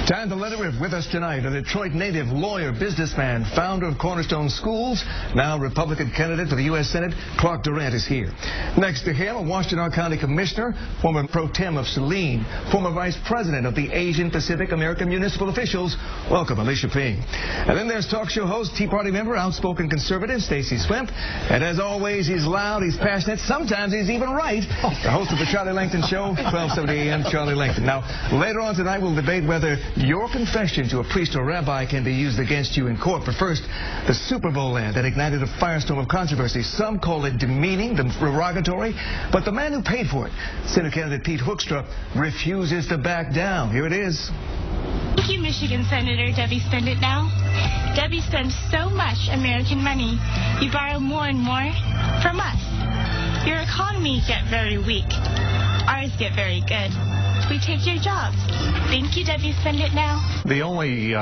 Time to let it rip. With us tonight, a Detroit native, lawyer, businessman, founder of Cornerstone Schools, now Republican candidate for the U.S. Senate, Clark Durant is here. Next to him, a Washtenaw County Commissioner, former pro tem of Saline, former vice president of the Asian Pacific American Municipal Officials. Welcome, Alicia Ping. And then there's talk show host, Tea Party member, outspoken conservative, Stacey Swimp. And as always, he's loud, he's passionate, sometimes he's even right. The host of the Charlie Langton Show, 1270 a.m., Charlie Langton. Now, later on tonight, we'll debate whether your confession to a priest or rabbi can be used against you in court. But first, the Super Bowl ad that ignited a firestorm of controversy. Some call it demeaning, derogatory, but the man who paid for it, Senate candidate Pete Hoekstra, refuses to back down. Here it is. Thank you, Michigan Senator Debbie Spend It Now. Debbie spends so much American money, you borrow more and more from us. Your economy gets very weak. Ours get very good. We take your jobs. Thank you, Debbie Spend It Now. The only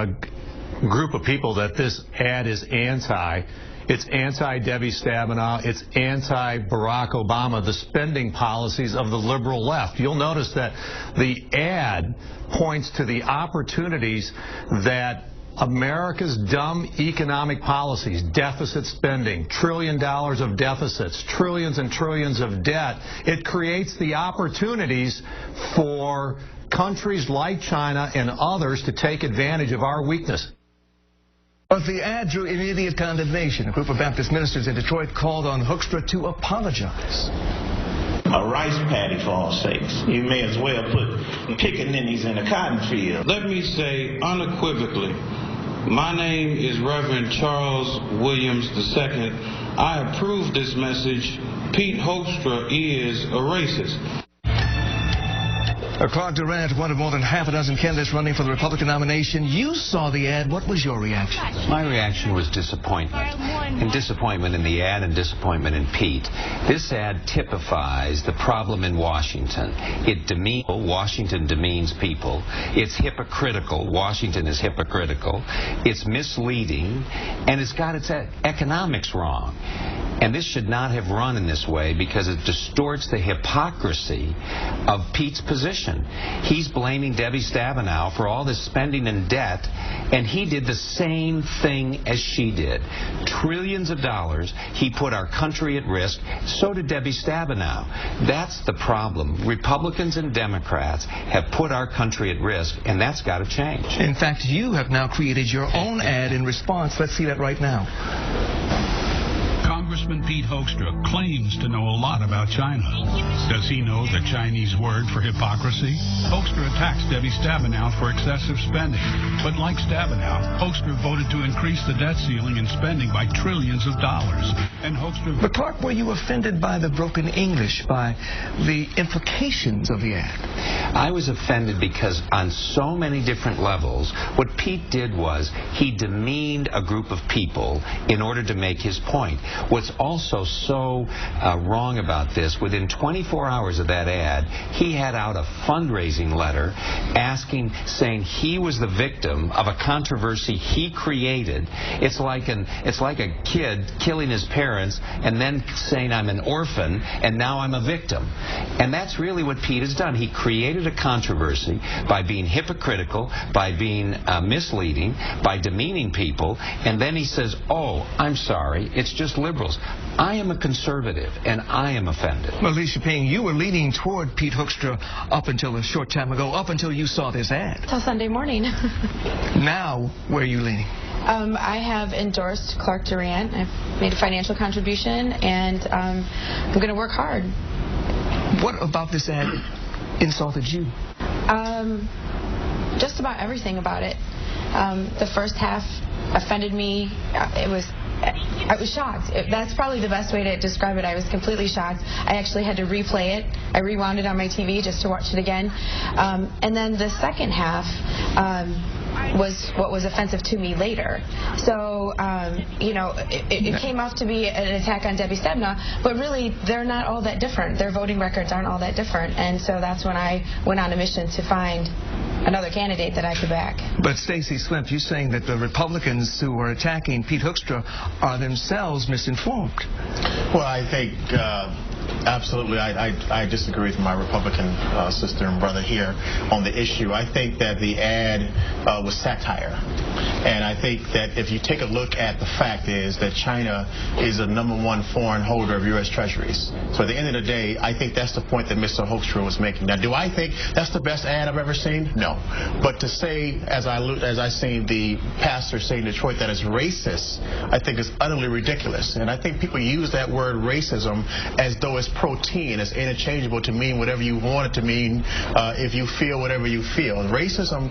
group of people that this ad is anti, it's anti-Debbie Stabenow, it's anti-Barack Obama, the spending policies of the liberal left. You'll notice that the ad points to the opportunities that America's dumb economic policies, deficit spending, $1 trillion of deficits, trillions and trillions of debt, it creates the opportunities for countries like China and others to take advantage of our weakness. But the ad drew immediate condemnation. A group of Baptist ministers in Detroit called on Hoekstra to apologize. A rice paddy, for all sakes. You may as well put pickaninnies in a cotton field. Let me say unequivocally, my name is Reverend Charles Williams II. I approve this message. Pete Hoekstra is a racist. Clark Durant, one of more than half a dozen candidates running for the Republican nomination. You saw the ad. What was your reaction? My reaction was disappointment. And disappointment in the ad and disappointment in Pete. This ad typifies the problem in Washington. Washington demeans people. It's hypocritical. Washington is hypocritical. It's misleading. And it's got its economics wrong. And this should not have run in this way because it distorts the hypocrisy of Pete's position. He's blaming Debbie Stabenow for all this spending and debt, and he did the same thing as she did. Trillions of dollars. He put our country at risk. So did Debbie Stabenow. That's the problem. Republicans and Democrats have put our country at risk, and that's got to change. In fact, you have now created your own ad in response. Let's see that right now. Congressman Pete Hoekstra claims to know a lot about China. Does he know the Chinese word for hypocrisy? Hoekstra attacks Debbie Stabenow for excessive spending. But like Stabenow, Hoekstra voted to increase the debt ceiling and spending by trillions of dollars. And Hoekstra... But Clark, were you offended by the broken English, by the implications of the ad? I was offended because on so many different levels, what Pete did was he demeaned a group of people in order to make his point. What's also so wrong about this, within 24 hours of that ad, he had out a fundraising letter saying he was the victim of a controversy he created. It's like a kid killing his parents and then saying I'm an orphan and now I'm a victim. And that's really what Pete has done. He created a controversy by being hypocritical, by being misleading, by demeaning people, and then he says, oh, I'm sorry, it's just liberals. I am a conservative, and I am offended. Well, Alicia Ping, you were leaning toward Pete Hoekstra up until a short time ago, up until you saw this ad. Till Sunday morning. Now, where are you leaning? I have endorsed Clark Durant. I've made a financial contribution, and I'm going to work hard. What about this ad insulted you? Just about everything about it. The first half offended me. I was shocked. That's probably the best way to describe it. I was completely shocked. I actually had to replay it. I rewound it on my TV just to watch it again. And then the second half was what was offensive to me later. So, it came off to be an attack on Debbie Stabenow, but really they're not all that different. Their voting records aren't all that different. And so that's when I went on a mission to find another candidate that I could back. But Stacey Swimp, you're saying that the Republicans who are attacking Pete Hoekstra are themselves misinformed. Well, I think Absolutely. I disagree with my Republican sister and brother here on the issue. I think that the ad was satire. And I think that if you take a look at the fact is that China is the #1 foreign holder of U.S. Treasuries. So at the end of the day, I think that's the point that Mr. Hoekstra was making. Now, do I think that's the best ad I've ever seen? No. But to say, as I seen the pastor say in Detroit, that it's racist, I think is utterly ridiculous. And I think people use that word racism as though it's protein. It's interchangeable to mean whatever you want it to mean if you feel whatever you feel. Racism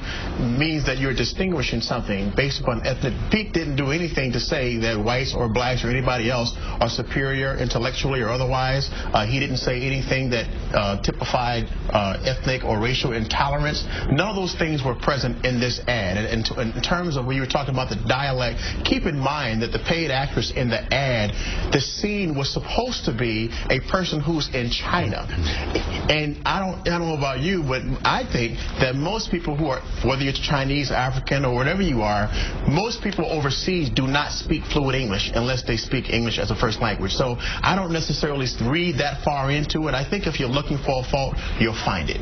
means that you're distinguishing something based upon ethnic. Pete didn't do anything to say that whites or blacks or anybody else are superior intellectually or otherwise. He didn't say anything that typified ethnic or racial intolerance. None of those things were present in this ad. And in terms of when you were talking about the dialect, keep in mind that the paid actress in the ad, the scene was supposed to be a person who's in China. And I don't know about you, but I think that most people who are, whether you're Chinese, African, or whatever you are, most people overseas do not speak fluent English unless they speak English as a first language. So I don't necessarily read that far into it. I think if you're looking for a fault, you'll find it.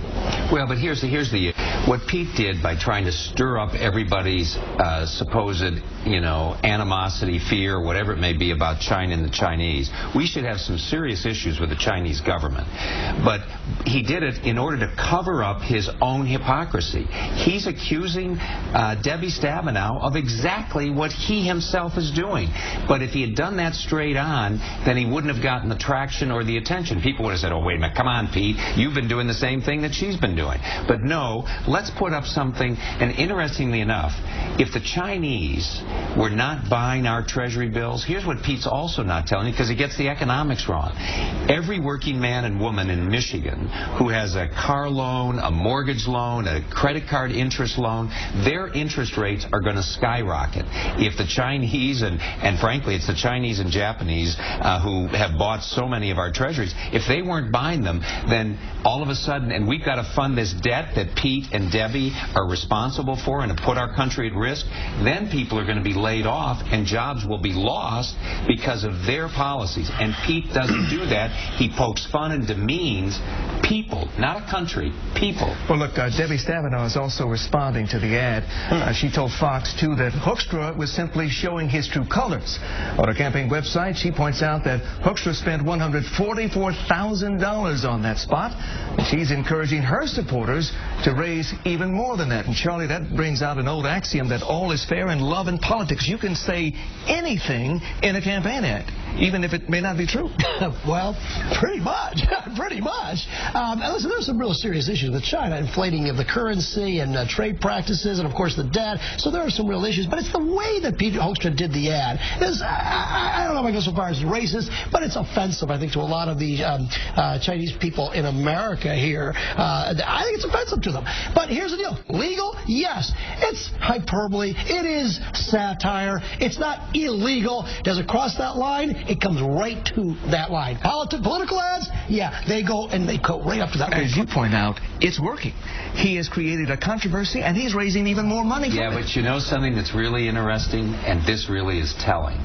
Well, but here's the what Pete did by trying to stir up everybody's supposed, animosity, fear, whatever it may be about China and the Chinese. We should have some serious issues with the Chinese government. But he did it in order to cover up his own hypocrisy. He's accusing Debbie Stabenow of exactly what he himself is doing. But if he had done that straight on, then he wouldn't have gotten the traction or the attention. People would have said, oh, wait a minute, come on, Pete, you've been doing the same thing that she's been doing. But no, let's put up something, and interestingly enough, if the Chinese were not buying our Treasury bills, here's what Pete's also not telling you, because he gets the economics wrong. Every working man and woman in Michigan who has a car loan, a mortgage loan, a credit card interest loan, their interest rates are going to skyrocket. If the Chinese, and frankly, it's the Chinese and Japanese who have bought so many of our treasuries, if they weren't buying them, then all of a sudden, and we've got to fund this debt that Pete and Debbie are responsible for and to put our country at risk, then people are going to be laid off and jobs will be lost because of their policies. And Pete doesn't do that. He pokes fun and demeans people, not a country, people. Well, look, Debbie Stabenow is also responding to the ad. She told Fox, too, that Hoekstra was simply showing his true colors. On her campaign website, she points out that Hoekstra spent $144,000 on that spot. And she's encouraging her supporters to raise even more than that. And, Charlie, that brings out an old axiom that all is fair in love and politics. You can say anything in a campaign ad, even if it may not be true. Well, pretty much. Pretty much. Listen, there's some real serious issues with China, inflating of the currency and trade practices and, of course, the debt. So there are some real issues. But it's the way that Pete Hoekstra did the ad. I don't know if I go so far as racist, but it's offensive, I think, to a lot of the Chinese people in America here. I think it's offensive to them. But here's the deal. Legal? Yes. It's hyperbole. It is satire. It's not illegal. Does it cross that line? It comes right to that line. Political ads? Yeah, they go right up to that line. As you point out, it's working. He has created a controversy, and he's raising even more money for it. Yeah, but you know something that's really interesting, and this really is telling?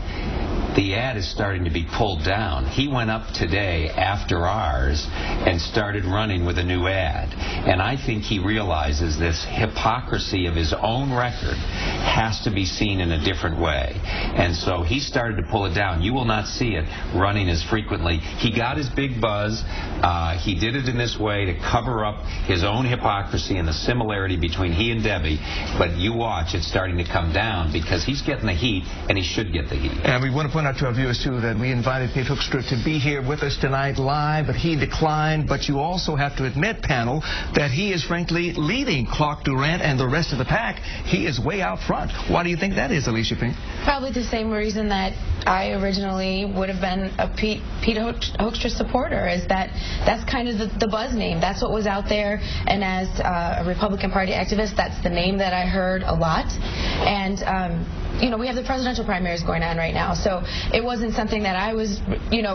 The ad is starting to be pulled down. He went up today after ours and started running with a new ad. And I think he realizes this hypocrisy of his own record has to be seen in a different way. And so he started to pull it down. You will not see it running as frequently. He got his big buzz. He did it in this way to cover up his own hypocrisy and the similarity between he and Debbie. But you watch, it's starting to come down because he's getting the heat, and he should get the heat. And we want to point out to our viewers, too, that we invited Pete Hoekstra to be here with us tonight live, but he declined. But you also have to admit, panel, that he is frankly leading Clark Durant and the rest of the pack. He is way out front. Why do you think that is, Alicia Pink? Probably the same reason that I originally would have been a Pete Hoekstra supporter, is that's kind of the buzz name. That's what was out there. And as a Republican Party activist, that's the name that I heard a lot. And we have the presidential primaries going on right now, so it wasn't something that I was,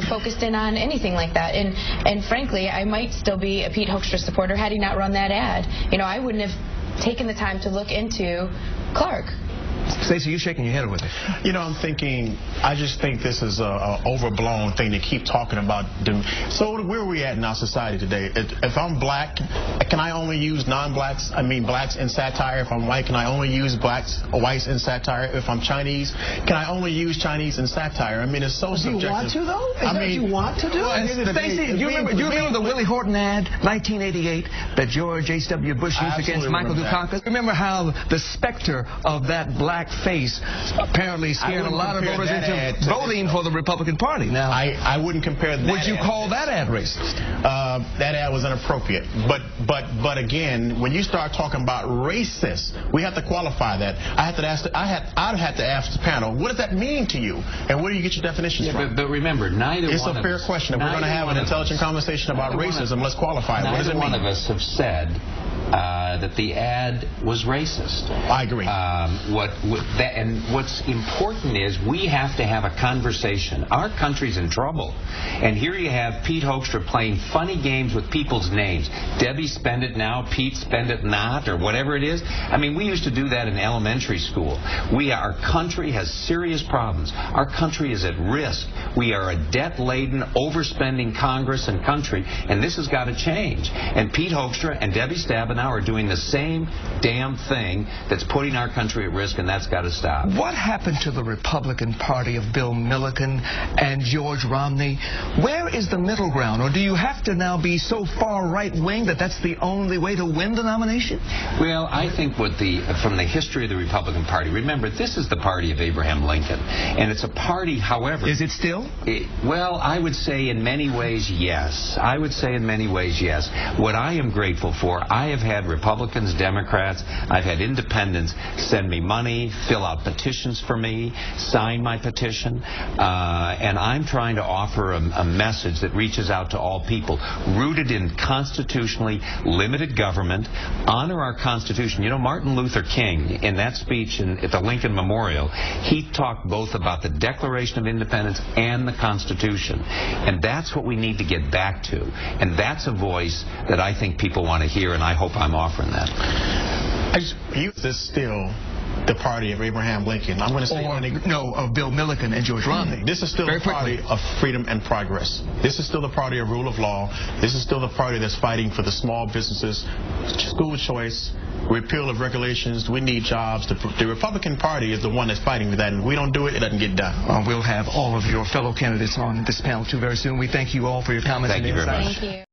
focused in on, anything like that. And frankly, I might still be a Pete Hoekstra supporter had he not run that ad. I wouldn't have taken the time to look into Clark. Stacey, you're shaking your head with it. You know, I'm thinking, I just think this is a overblown thing to keep talking about. So where are we at in our society today? If I'm black, can I only use non-blacks? I mean, blacks in satire. If I'm white, can I only use whites in satire? If I'm Chinese, can I only use Chinese in satire? I mean, it's so subjective. Do you want to, though? Is that what you want to do? Stacey, do you remember the Willie Horton ad, 1988, that George H.W. Bush used against Michael Dukakis? Remember how the specter of that black face apparently scared a lot of voters into voting for the Republican Party. Now, I wouldn't compare that. Would you call that ad racist? That ad was inappropriate. But again, when you start talking about racist, we have to qualify that. I'd have to ask the panel, what does that mean to you? And where do you get your definitions from? But remember, it's a fair question. If we're going to have an intelligent conversation about racism, let's qualify it. What does it mean? Neither one of us have said that the ad was racist. I agree. And what's important is we have to have a conversation. Our country's in trouble. And here you have Pete Hoekstra playing funny games with people's names. Debbie spend it now, Pete spend it not, or whatever it is. I mean, we used to do that in elementary school. Our country has serious problems. Our country is at risk. We are a debt-laden, overspending Congress and country, and this has got to change. And Pete Hoekstra and Debbie Stabenow are doing the same damn thing that's putting our country at risk, and that's got to stop. What happened to the Republican Party of Bill Milliken and George Romney? Where is the middle ground? Or do you have to now be so far right-wing that that's the only way to win the nomination? Well, I think from the history of the Republican Party, remember, this is the party of Abraham Lincoln. And it's a party, however... Is it still? Well, I would say in many ways, yes. I would say in many ways, yes. What I am grateful for, I have had Republicans, Democrats, I've had independents send me money, fill out petitions for me, sign my petition, and I'm trying to offer a message that reaches out to all people, rooted in constitutionally limited government, honor our Constitution. You know, Martin Luther King, in that speech at the Lincoln Memorial, he talked both about the Declaration of Independence and the Constitution, and that's what we need to get back to, and that's a voice that I think people want to hear, and I hope I'm offering that. Is this still the party of Abraham Lincoln? I'm going to say of Bill Milliken and George Romney. This is still the party of freedom and progress. This is still the party of rule of law. This is still the party that's fighting for the small businesses, school choice, repeal of regulations. We need jobs. The Republican Party is the one that's fighting for that, and if we don't do it, it doesn't get done. We'll have all of your fellow candidates on this panel too very soon. We thank you all for your comments and insights. Thank you very much. Thank you.